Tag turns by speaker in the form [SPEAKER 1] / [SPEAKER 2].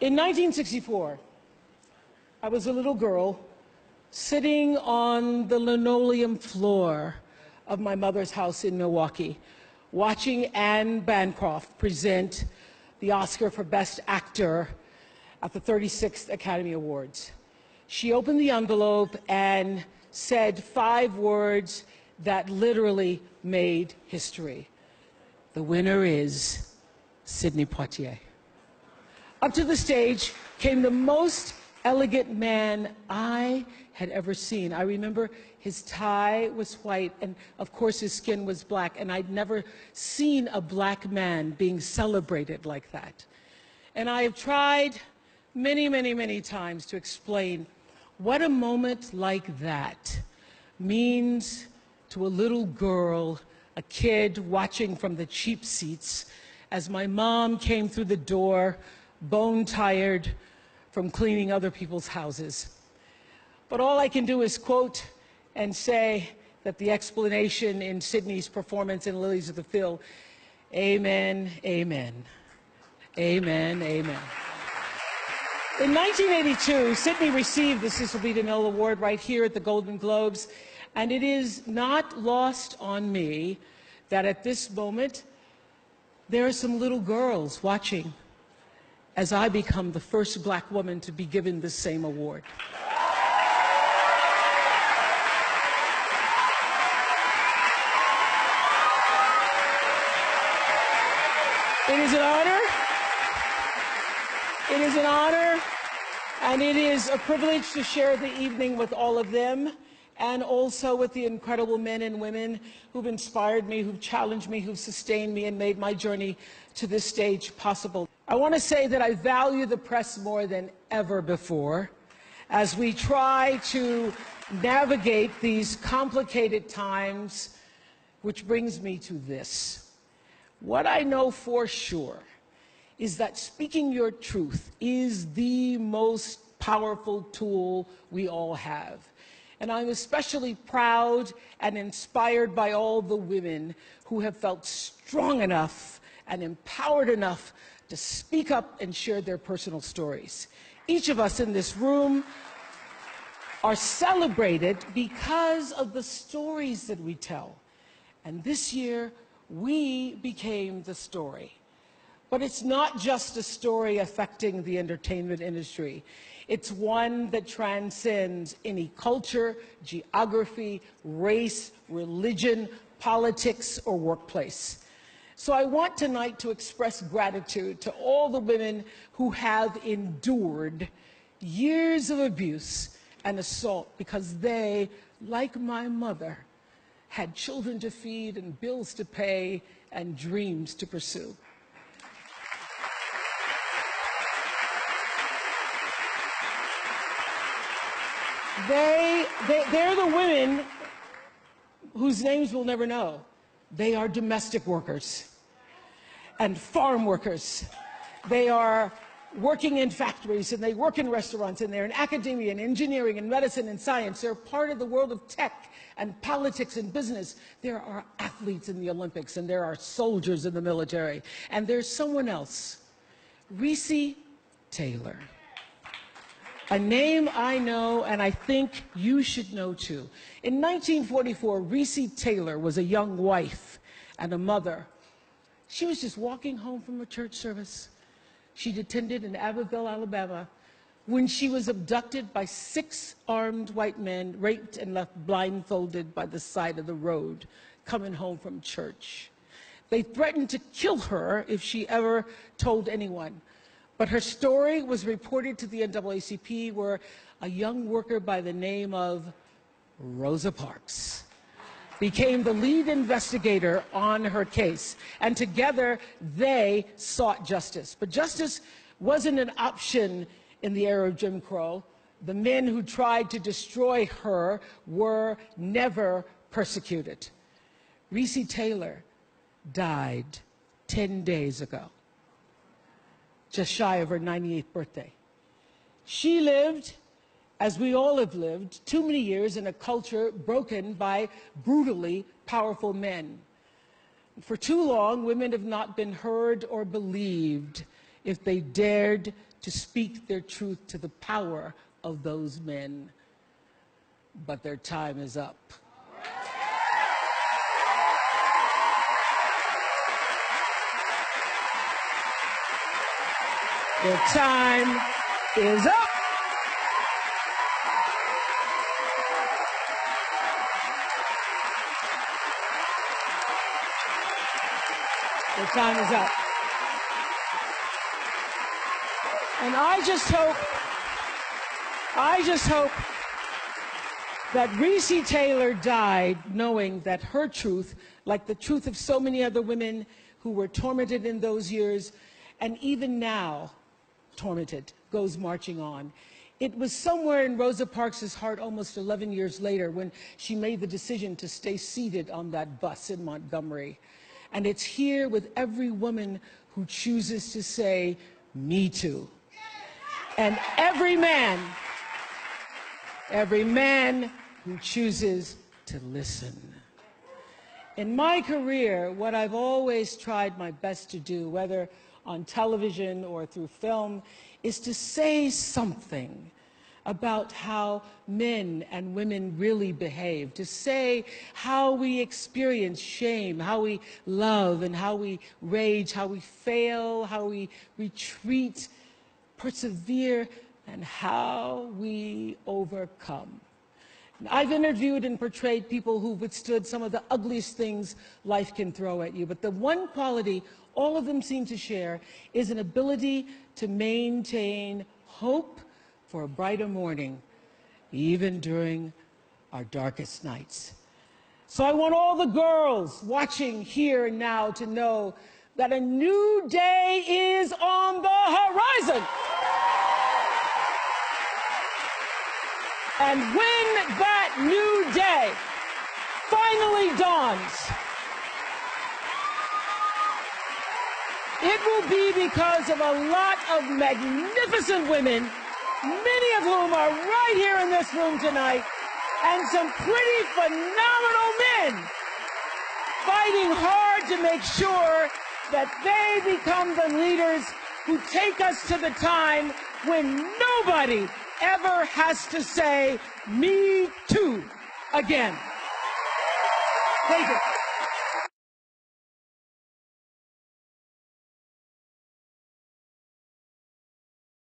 [SPEAKER 1] In 1964, I was a little girl sitting on the linoleum floor of my mother's house in Milwaukee, watching Anne Bancroft present the Oscar for Best Actor at the 36th Academy Awards. She opened the envelope and said 5 words that literally made history. The winner is Sidney Poitier. Up to the stage came the most elegant man I had ever seen. I remember his tie was white, and of course his skin was black, and I'd never seen a black man being celebrated like that. And I have tried many, many, many times to explain what a moment like that means to a little girl, a kid watching from the cheap seats as my mom came through the door, bone-tired from cleaning other people's houses. But all I can do is quote and say that the explanation in Sidney's performance in Lilies of the Field, amen, amen, amen, amen. In 1982, Sidney received the Cecil B. DeMille Award right here at the Golden Globes, and it is not lost on me that at this moment, there are some little girls watching as I become the first black woman to be given the same award. It is an honor. It is an honor, and it is a privilege to share the evening with all of them, and also with the incredible men and women who've inspired me, who've challenged me, who've sustained me, and made my journey to this stage possible. I want to say that I value the press more than ever before as we try to navigate these complicated times, which brings me to this. What I know for sure is that speaking your truth is the most powerful tool we all have. And I'm especially proud and inspired by all the women who have felt strong enough and empowered enough to speak up and share their personal stories. Each of us in this room are celebrated because of the stories that we tell. And this year, we became the story. But it's not just a story affecting the entertainment industry. It's one that transcends any culture, geography, race, religion, politics, or workplace. So I want tonight to express gratitude to all the women who have endured years of abuse and assault because they, like my mother, had children to feed and bills to pay and dreams to pursue. They're the women whose names we'll never know. They are domestic workers and farm workers. They are working in factories, and they work in restaurants, and they're in academia and engineering and medicine and science. They're part of the world of tech and politics and business. There are athletes in the Olympics, and there are soldiers in the military. And there's someone else, Recy Taylor. A name I know, and I think you should know too. In 1944, Recy Taylor was a young wife and a mother. She was just walking home from a church service she'd attended in Abbeville, Alabama, when she was abducted by 6 armed white men, raped and left blindfolded by the side of the road, coming home from church. They threatened to kill her if she ever told anyone. But her story was reported to the NAACP, where a young worker by the name of Rosa Parks became the lead investigator on her case. And together, they sought justice. But justice wasn't an option in the era of Jim Crow. The men who tried to destroy her were never persecuted. Recy Taylor died 10 days ago, just shy of her 98th birthday. She lived, as we all have lived, too many years in a culture broken by brutally powerful men. For too long, women have not been heard or believed if they dared to speak their truth to the power of those men. But their time is up. Their time is up. Their time is up. And I just hope that Recy Taylor died knowing that her truth, like the truth of so many other women who were tormented in those years, and even now tormented, goes marching on. It was somewhere in Rosa Parks' heart almost 11 years later when she made the decision to stay seated on that bus in Montgomery. And it's here with every woman who chooses to say, "Me too." And every man who chooses to listen. In my career, what I've always tried my best to do, whether on television or through film, is to say something about how men and women really behave, to say how we experience shame, how we love and how we rage, how we fail, how we retreat, persevere, and how we overcome. I've interviewed and portrayed people who've withstood some of the ugliest things life can throw at you, but the one quality all of them seem to share is an ability to maintain hope for a brighter morning, even during our darkest nights. So I want all the girls watching here and now to know that a new day is on the horizon. And when that new day finally dawns, it will be because of a lot of magnificent women, many of whom are right here in this room tonight, and some pretty phenomenal men fighting hard to make sure that they become the leaders who take us to the time when nobody ever has to say, "Me too," again. Take it.